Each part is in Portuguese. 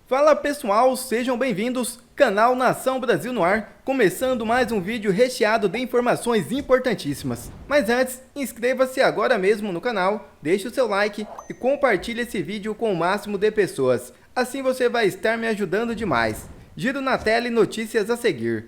Fala pessoal, sejam bem-vindos, canal Nação Brasil no ar, começando mais um vídeo recheado de informações importantíssimas. Mas antes, inscreva-se agora mesmo no canal, deixe o seu like e compartilhe esse vídeo com o máximo de pessoas. Assim você vai estar me ajudando demais. Giro na tela e notícias a seguir.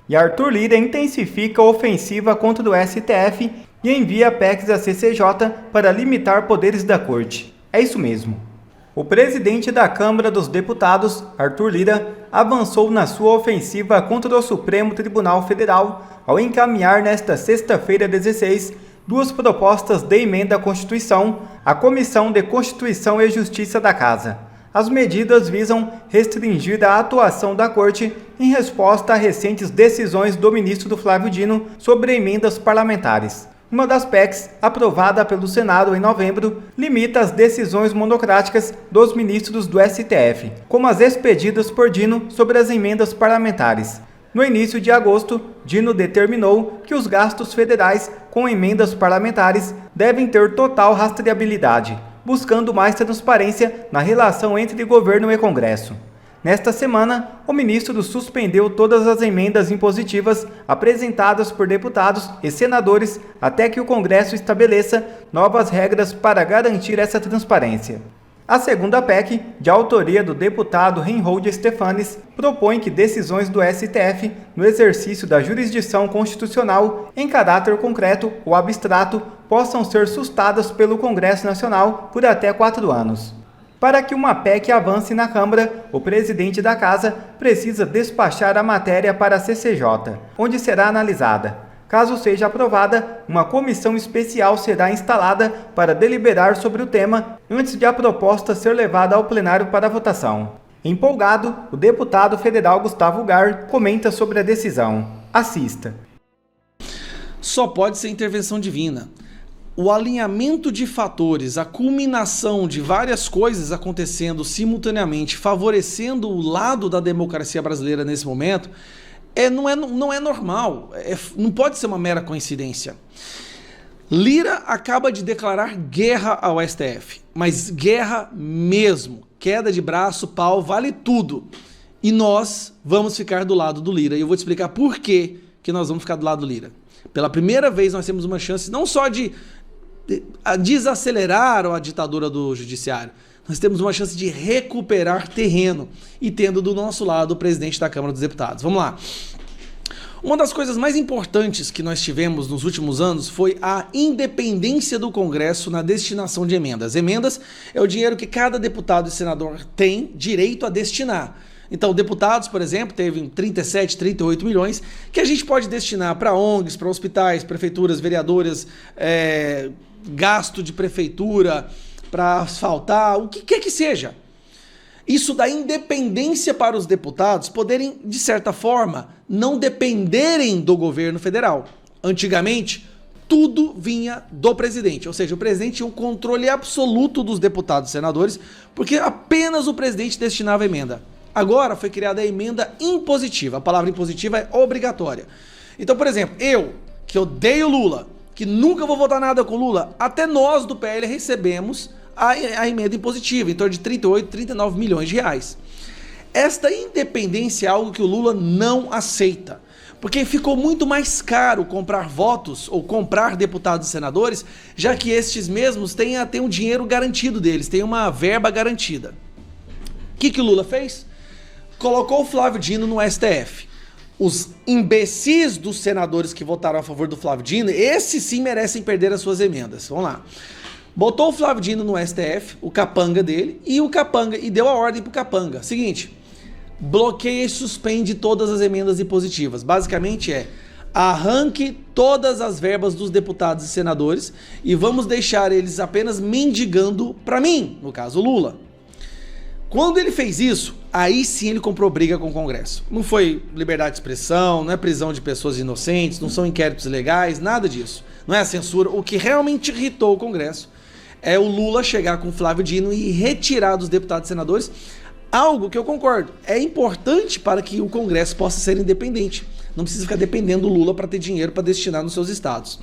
E Arthur Lira intensifica a ofensiva contra o STF e envia PECs à CCJ para limitar poderes da Corte. É isso mesmo. O presidente da Câmara dos Deputados, Arthur Lira, avançou na sua ofensiva contra o Supremo Tribunal Federal ao encaminhar nesta sexta-feira 16 duas propostas de emenda à Constituição à Comissão de Constituição e Justiça da Casa. As medidas visam restringir a atuação da Corte em resposta a recentes decisões do ministro Flávio Dino sobre emendas parlamentares. Uma das PECs, aprovada pelo Senado em novembro, limita as decisões monocráticas dos ministros do STF, como as expedidas por Dino sobre as emendas parlamentares. No início de agosto, Dino determinou que os gastos federais com emendas parlamentares devem ter total rastreabilidade, buscando mais transparência na relação entre governo e Congresso. Nesta semana, o ministro suspendeu todas as emendas impositivas apresentadas por deputados e senadores até que o Congresso estabeleça novas regras para garantir essa transparência. A segunda PEC, de autoria do deputado Reinhold Stefanes, propõe que decisões do STF no exercício da jurisdição constitucional em caráter concreto ou abstrato possam ser sustadas pelo Congresso Nacional por até 4 anos. Para que uma PEC avance na Câmara, o presidente da Casa precisa despachar a matéria para a CCJ, onde será analisada. Caso seja aprovada, uma comissão especial será instalada para deliberar sobre o tema antes de a proposta ser levada ao plenário para votação. Empolgado, o deputado federal Gustavo Gar comenta sobre a decisão. Assista. Só pode ser intervenção divina. O alinhamento de fatores, a culminação de várias coisas acontecendo simultaneamente, favorecendo o lado da democracia brasileira nesse momento, não é normal, não pode ser uma mera coincidência. Lira acaba de declarar guerra ao STF, mas guerra mesmo, queda de braço, pau, vale tudo. E nós vamos ficar do lado do Lira, e eu vou te explicar por que nós vamos ficar do lado do Lira. Pela primeira vez nós temos uma chance não só de desacelerar a ditadura do judiciário, nós temos uma chance de recuperar terreno e tendo do nosso lado o presidente da Câmara dos Deputados. Vamos lá. Uma das coisas mais importantes que nós tivemos nos últimos anos foi a independência do Congresso na destinação de emendas. Emendas é o dinheiro que cada deputado e senador tem direito a destinar. Então, deputados, por exemplo, teve 37, 38 milhões que a gente pode destinar para ONGs, para hospitais, prefeituras, vereadoras, gasto de prefeitura, para asfaltar, o que quer que seja. Isso dá independência para os deputados poderem, de certa forma, não dependerem do governo federal. Antigamente, tudo vinha do presidente, ou seja, o presidente tinha um controle absoluto dos deputados e senadores, porque apenas o presidente destinava a emenda. Agora foi criada a emenda impositiva, a palavra impositiva é obrigatória. Então, por exemplo, eu, que odeio Lula, que nunca vou votar nada com Lula, até nós do PL recebemos a emenda impositiva, em torno de 38, 39 milhões de reais. Esta independência é algo que o Lula não aceita, porque ficou muito mais caro comprar votos ou comprar deputados e senadores, já que estes mesmos têm um dinheiro garantido deles, têm uma verba garantida. O que o Lula fez? Colocou o Flávio Dino no STF. Os imbecis dos senadores que votaram a favor do Flávio Dino, esses sim merecem perder as suas emendas. Vamos lá. Botou o Flávio Dino no STF, o capanga dele, e deu a ordem pro capanga. Seguinte, bloqueia e suspende todas as emendas impositivas. Basicamente arranque todas as verbas dos deputados e senadores e vamos deixar eles apenas mendigando para mim, no caso Lula. Quando ele fez isso, aí sim ele comprou briga com o Congresso. Não foi liberdade de expressão, não é prisão de pessoas inocentes, não são inquéritos ilegais, nada disso. Não é a censura. O que realmente irritou o Congresso é o Lula chegar com o Flávio Dino e retirar dos deputados e senadores algo que eu concordo. É importante para que o Congresso possa ser independente. não precisa ficar dependendo do Lula para ter dinheiro para destinar nos seus estados.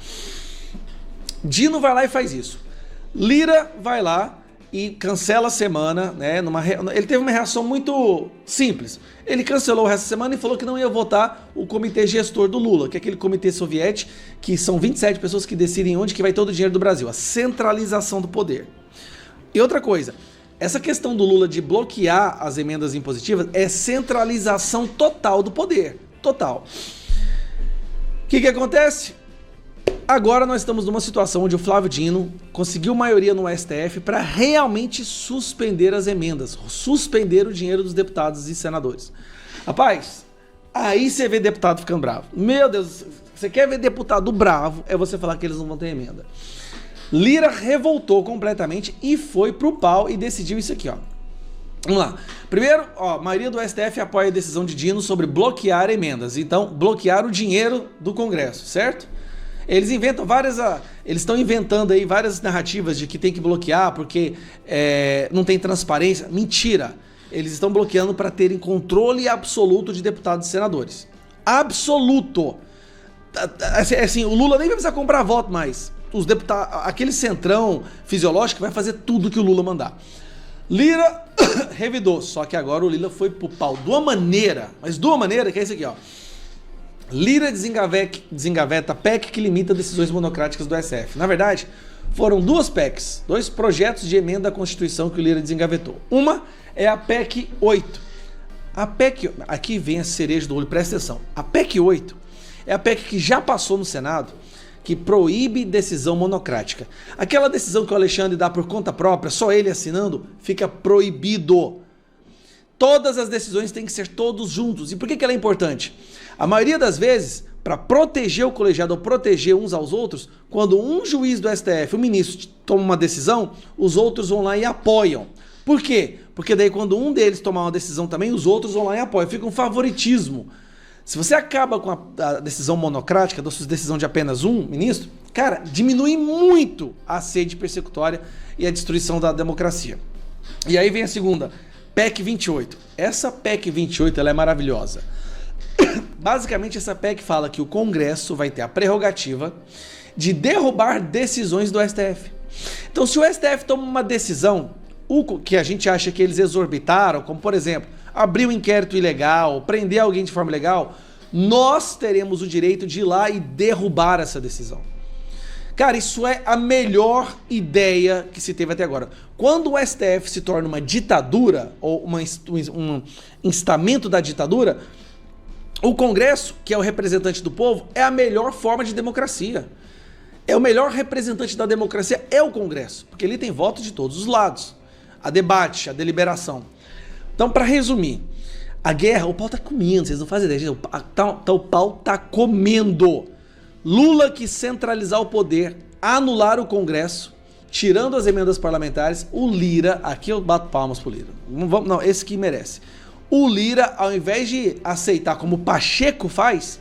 Dino vai lá e faz isso. Lira vai lá e cancela a semana, né? Ele teve uma reação muito simples. Ele cancelou o resto da semana e falou que não ia votar o comitê gestor do Lula, que é aquele comitê soviético, que são 27 pessoas que decidem onde que vai todo o dinheiro do Brasil, a centralização do poder. E outra coisa, essa questão do Lula de bloquear as emendas impositivas é centralização total do poder, total. O que acontece? Agora nós estamos numa situação onde o Flávio Dino conseguiu maioria no STF para realmente suspender as emendas, suspender o dinheiro dos deputados e senadores. Rapaz, aí você vê deputado ficando bravo. Meu Deus, você quer ver deputado bravo, é você falar que eles não vão ter emenda. Lira revoltou completamente e foi pro pau e decidiu isso aqui, ó. Vamos lá. Primeiro, a maioria do STF apoia a decisão de Dino sobre bloquear emendas. Então, bloquear o dinheiro do Congresso, certo? Eles estão inventando aí várias narrativas de que tem que bloquear porque não tem transparência. Mentira! Eles estão bloqueando para terem controle absoluto de deputados e senadores. Absoluto! Assim, o Lula nem vai precisar comprar voto mais. Os deputados, aquele centrão fisiológico vai fazer tudo que o Lula mandar. Lira revidou, só que agora o Lira foi pro pau de uma maneira, mas de uma maneira que é isso aqui, ó. Lira desengaveta PEC que limita decisões monocráticas do SF. Na verdade, foram duas PECs, dois projetos de emenda à Constituição que o Lira desengavetou. Uma é a PEC 8. A PEC, aqui vem a cereja do olho, presta atenção. A PEC 8 é a PEC que já passou no Senado, que proíbe decisão monocrática. Aquela decisão que o Alexandre dá por conta própria, só ele assinando, fica proibido. Todas as decisões têm que ser todos juntos. E por que ela é importante? A maioria das vezes, para proteger o colegiado ou proteger uns aos outros, quando um juiz do STF, o ministro, toma uma decisão, os outros vão lá e apoiam. Por quê? Porque daí quando um deles tomar uma decisão também, os outros vão lá e apoiam. Fica um favoritismo. Se você acaba com a decisão monocrática, da decisão de apenas um ministro, cara, diminui muito a sede persecutória e a destruição da democracia. E aí vem a segunda, PEC 28. Essa PEC 28 ela é maravilhosa. Basicamente, essa PEC fala que o Congresso vai ter a prerrogativa de derrubar decisões do STF. Então, se o STF toma uma decisão, o que a gente acha que eles exorbitaram, como, por exemplo, abrir um inquérito ilegal, prender alguém de forma ilegal, nós teremos o direito de ir lá e derrubar essa decisão. Cara, isso é a melhor ideia que se teve até agora. Quando o STF se torna uma ditadura, ou um instamento da ditadura, o Congresso, que é o representante do povo, é a melhor forma de democracia. O melhor representante da democracia é o Congresso, porque ele tem voto de todos os lados. A debate, a deliberação. Então, para resumir, a guerra, o pau tá comendo, vocês não fazem ideia, o pau tá comendo. Lula quis centralizar o poder, anular o Congresso, tirando as emendas parlamentares, o Lira, aqui eu bato palmas pro Lira, não, esse que merece. O Lira, ao invés de aceitar como o Pacheco faz,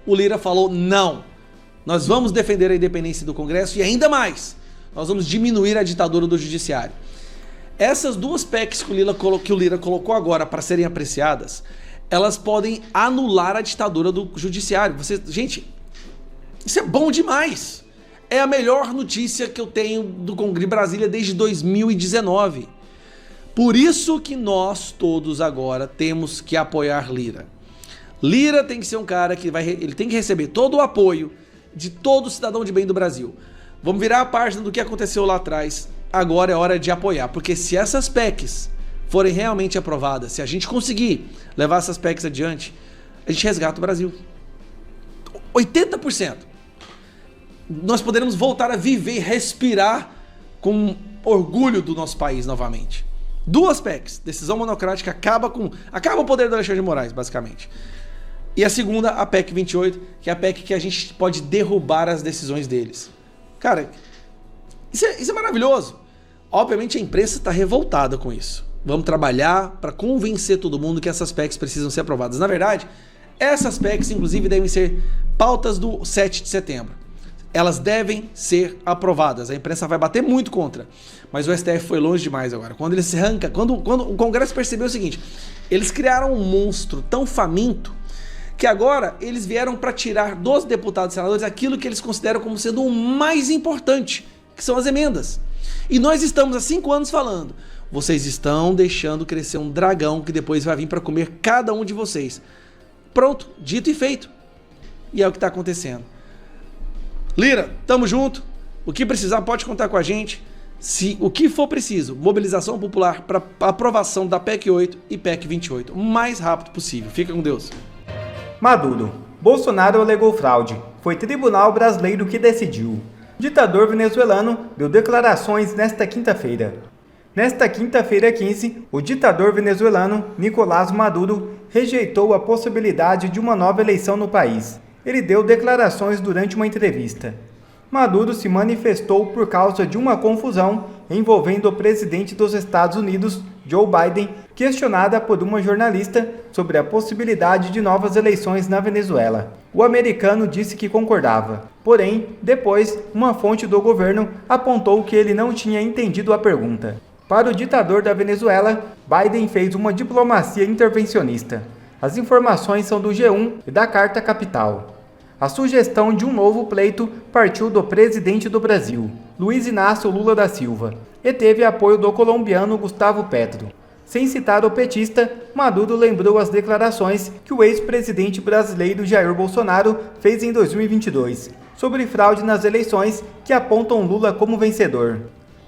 o Lira falou, não, nós vamos defender a independência do Congresso e ainda mais, nós vamos diminuir a ditadura do judiciário. Essas duas PECs que o Lira colocou agora para serem apreciadas, elas podem anular a ditadura do judiciário. Gente, isso é bom demais. É a melhor notícia que eu tenho do Congresso de Brasília desde 2019. Por isso que nós todos agora temos que apoiar Lira. Lira tem que ser um cara que ele tem que receber todo o apoio de todo cidadão de bem do Brasil. Vamos virar a página do que aconteceu lá atrás. Agora é hora de apoiar, porque se essas PECs forem realmente aprovadas, se a gente conseguir levar essas PECs adiante, a gente resgata o Brasil. 80%. Nós poderemos voltar a viver e respirar com orgulho do nosso país novamente. Duas PECs, decisão monocrática, acaba o poder do Alexandre de Moraes, basicamente. E a segunda, a PEC 28, que é a PEC que a gente pode derrubar as decisões deles. Cara, isso é maravilhoso. Obviamente a imprensa está revoltada com isso. Vamos trabalhar para convencer todo mundo que essas PECs precisam ser aprovadas. Na verdade, essas PECs, inclusive, devem ser pautas do 7 de setembro. Elas devem ser aprovadas. A imprensa vai bater muito contra. Mas o STF foi longe demais agora. Quando o Congresso percebeu o seguinte, eles criaram um monstro tão faminto que agora eles vieram para tirar dos deputados e senadores aquilo que eles consideram como sendo o mais importante, que são as emendas. E nós estamos há 5 anos falando, vocês estão deixando crescer um dragão que depois vai vir para comer cada um de vocês. Pronto, dito e feito. E é o que está acontecendo. Lira, tamo junto. O que precisar pode contar com a gente. Se o que for preciso, mobilização popular para aprovação da PEC 8 e PEC 28, o mais rápido possível. Fica com Deus. Maduro. Bolsonaro alegou fraude. Foi tribunal brasileiro que decidiu. O ditador venezuelano deu declarações nesta quinta-feira. Nesta quinta-feira 15, o ditador venezuelano Nicolás Maduro rejeitou a possibilidade de uma nova eleição no país. Ele deu declarações durante uma entrevista. Maduro se manifestou por causa de uma confusão envolvendo o presidente dos Estados Unidos, Joe Biden, questionada por uma jornalista sobre a possibilidade de novas eleições na Venezuela. O americano disse que concordava. Porém, depois, uma fonte do governo apontou que ele não tinha entendido a pergunta. Para o ditador da Venezuela, Biden fez uma diplomacia intervencionista. As informações são do G1 e da Carta Capital. A sugestão de um novo pleito partiu do presidente do Brasil, Luiz Inácio Lula da Silva, e teve apoio do colombiano Gustavo Petro. Sem citar o petista, Maduro lembrou as declarações que o ex-presidente brasileiro Jair Bolsonaro fez em 2022, sobre fraude nas eleições que apontam Lula como vencedor.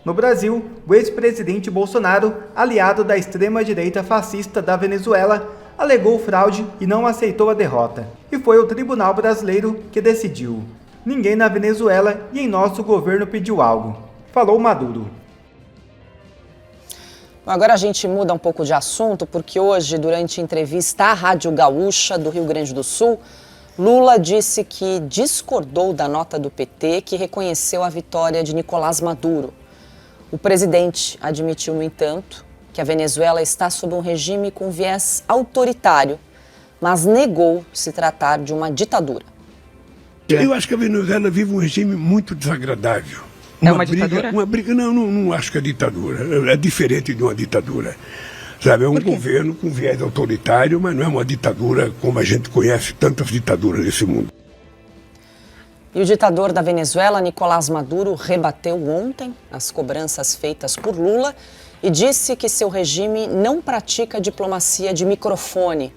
No Brasil, o ex-presidente Bolsonaro, aliado da extrema-direita fascista da Venezuela, alegou fraude e não aceitou a derrota. E foi o tribunal brasileiro que decidiu. Ninguém na Venezuela e em nosso governo pediu algo. Falou Maduro. Agora a gente muda um pouco de assunto, porque hoje, durante entrevista à Rádio Gaúcha do Rio Grande do Sul, Lula disse que discordou da nota do PT que reconheceu a vitória de Nicolás Maduro. O presidente admitiu, no entanto, que a Venezuela está sob um regime com viés autoritário, mas negou se tratar de uma ditadura. Eu acho que a Venezuela vive um regime muito desagradável. É uma ditadura? Uma briga, não acho que é ditadura. É diferente de uma ditadura. Sabe, é um governo com viés autoritário, mas não é uma ditadura como a gente conhece tantas ditaduras nesse mundo. E o ditador da Venezuela, Nicolás Maduro, rebateu ontem as cobranças feitas por Lula e disse que seu regime não pratica diplomacia de microfone.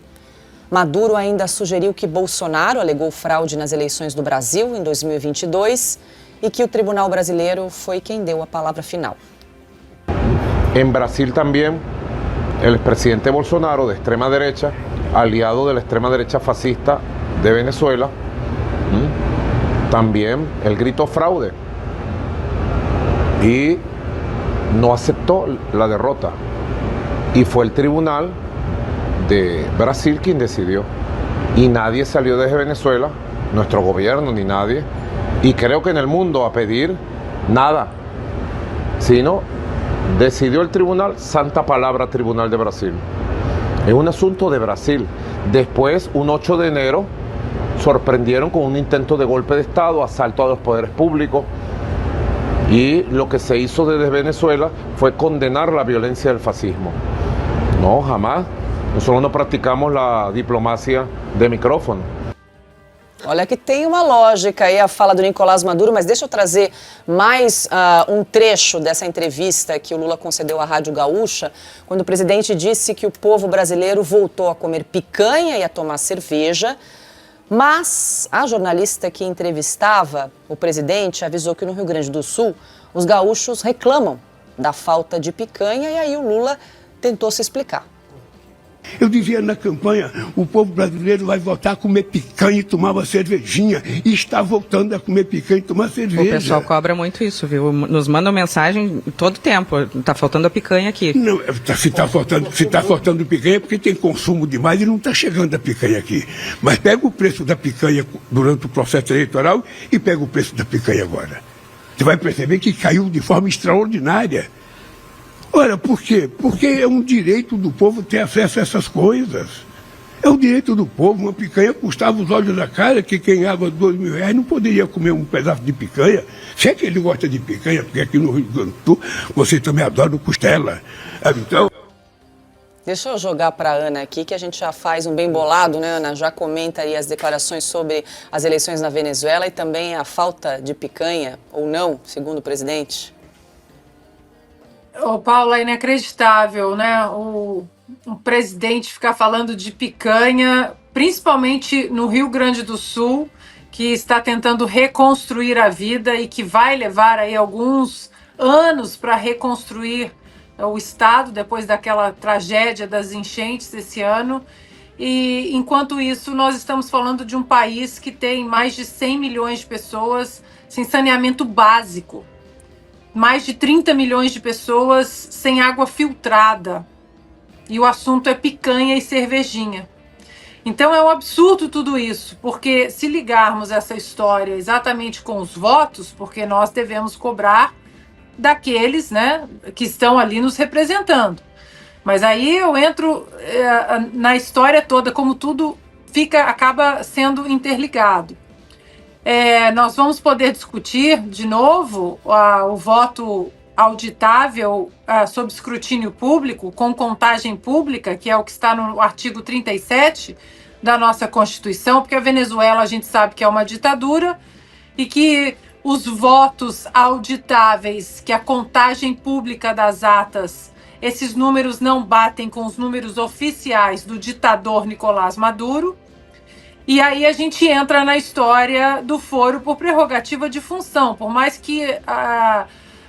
Maduro ainda sugeriu que Bolsonaro alegou fraude nas eleições do Brasil em 2022 e que o Tribunal Brasileiro foi quem deu a palavra final. En Brasil también, el presidente Bolsonaro, de extrema derecha, aliado de la extrema derecha fascista de Venezuela, también él gritó fraude y no aceptó la derrota. Y fue el tribunal de Brasil quien decidió. Y nadie salió desde Venezuela, nuestro gobierno ni nadie, y creo que en el mundo a pedir nada, sino decidió el tribunal, santa palabra Tribunal de Brasil. Es un asunto de Brasil. Después, un 8 de enero, sorprendieron con un intento de golpe de Estado, asalto a los poderes públicos, y lo que se hizo desde Venezuela fue condenar la violencia del fascismo. No, jamás. Nosotros no practicamos la diplomacia de micrófono. Olha que tem uma lógica aí a fala do Nicolás Maduro, mas deixa eu trazer mais um trecho dessa entrevista que o Lula concedeu à Rádio Gaúcha, quando o presidente disse que o povo brasileiro voltou a comer picanha e a tomar cerveja, mas a jornalista que entrevistava o presidente avisou que no Rio Grande do Sul os gaúchos reclamam da falta de picanha e aí o Lula tentou se explicar. Eu dizia na campanha, o povo brasileiro vai voltar a comer picanha e tomar uma cervejinha. E está voltando a comer picanha e tomar cerveja. O pessoal cobra muito isso, viu? Nos mandam mensagem todo tempo. Tá faltando a picanha aqui. Não, se tá faltando picanha é porque tem consumo demais e não está chegando a picanha aqui. Mas pega o preço da picanha durante o processo eleitoral e pega o preço da picanha agora. Você vai perceber que caiu de forma extraordinária. Olha, por quê? Porque é um direito do povo ter acesso a essas coisas. É o direito do povo. Uma picanha custava os olhos da cara, que quem ganhava R$2.000 não poderia comer um pedaço de picanha. Se é que ele gosta de picanha, porque aqui no Rio Grande do Sul você também adora costela. Então... Deixa eu jogar para a Ana aqui, que a gente já faz um bem bolado, né, Ana? Já comenta aí as declarações sobre as eleições na Venezuela e também a falta de picanha, ou não, segundo o presidente. Ô, Paula, é inacreditável, né? O presidente ficar falando de picanha, principalmente no Rio Grande do Sul, que está tentando reconstruir a vida e que vai levar aí alguns anos para reconstruir o estado depois daquela tragédia das enchentes esse ano. E enquanto isso, nós estamos falando de um país que tem mais de 100 milhões de pessoas sem saneamento básico, mais de 30 milhões de pessoas sem água filtrada. E o assunto é picanha e cervejinha. Então é um absurdo tudo isso, porque se ligarmos essa história exatamente com os votos, porque nós devemos cobrar daqueles, né, que estão ali nos representando. Mas aí eu entro na história toda, como tudo acaba sendo interligado. Nós vamos poder discutir de novo o voto auditável sob escrutínio público, com contagem pública, que é o que está no artigo 37 da nossa Constituição, porque a Venezuela a gente sabe que é uma ditadura e que os votos auditáveis, que a contagem pública das atas, esses números não batem com os números oficiais do ditador Nicolás Maduro. E aí a gente entra na história do foro por prerrogativa de função. Por mais que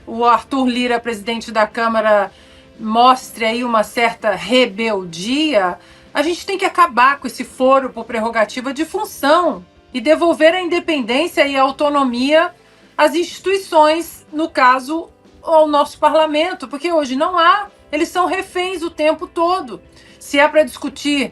o Arthur Lira, presidente da Câmara, mostre aí uma certa rebeldia, a gente tem que acabar com esse foro por prerrogativa de função e devolver a independência e a autonomia às instituições, no caso, ao nosso parlamento, porque hoje não há, eles são reféns o tempo todo. Se é para discutir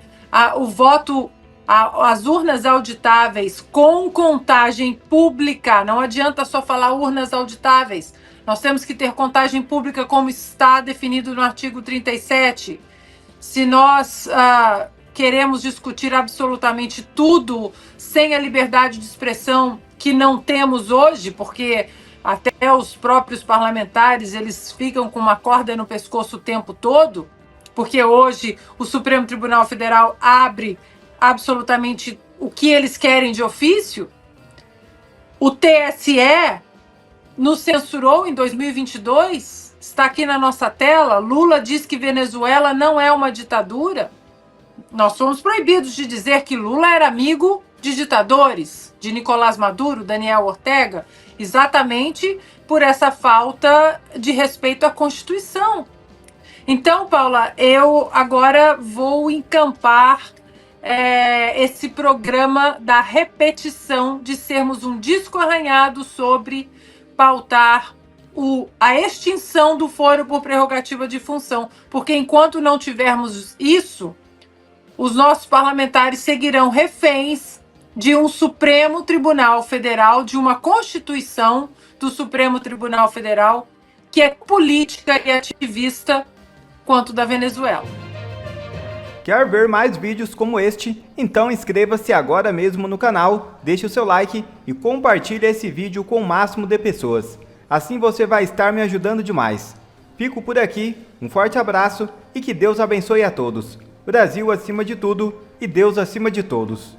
o voto, as urnas auditáveis com contagem pública, não adianta só falar urnas auditáveis, nós temos que ter contagem pública como está definido no artigo 37. Se nós queremos discutir absolutamente tudo sem a liberdade de expressão que não temos hoje, porque até os próprios parlamentares eles ficam com uma corda no pescoço o tempo todo, porque hoje o Supremo Tribunal Federal abre absolutamente o que eles querem de ofício. O TSE nos censurou em 2022, está aqui na nossa tela. Lula diz que Venezuela não é uma ditadura. Nós fomos proibidos de dizer que Lula era amigo de ditadores, de Nicolás Maduro, Daniel Ortega, exatamente por essa falta de respeito à Constituição. Então, Paula, eu agora vou encampar esse programa da repetição, de sermos um disco arranhado sobre pautar a extinção do foro por prerrogativa de função, porque enquanto não tivermos isso, os nossos parlamentares seguirão reféns de um Supremo Tribunal Federal, de uma Constituição do Supremo Tribunal Federal, que é política e ativista quanto da Venezuela. Quer ver mais vídeos como este? Então inscreva-se agora mesmo no canal, deixe o seu like e compartilhe esse vídeo com o máximo de pessoas. Assim você vai estar me ajudando demais. Fico por aqui, um forte abraço e que Deus abençoe a todos. Brasil acima de tudo e Deus acima de todos.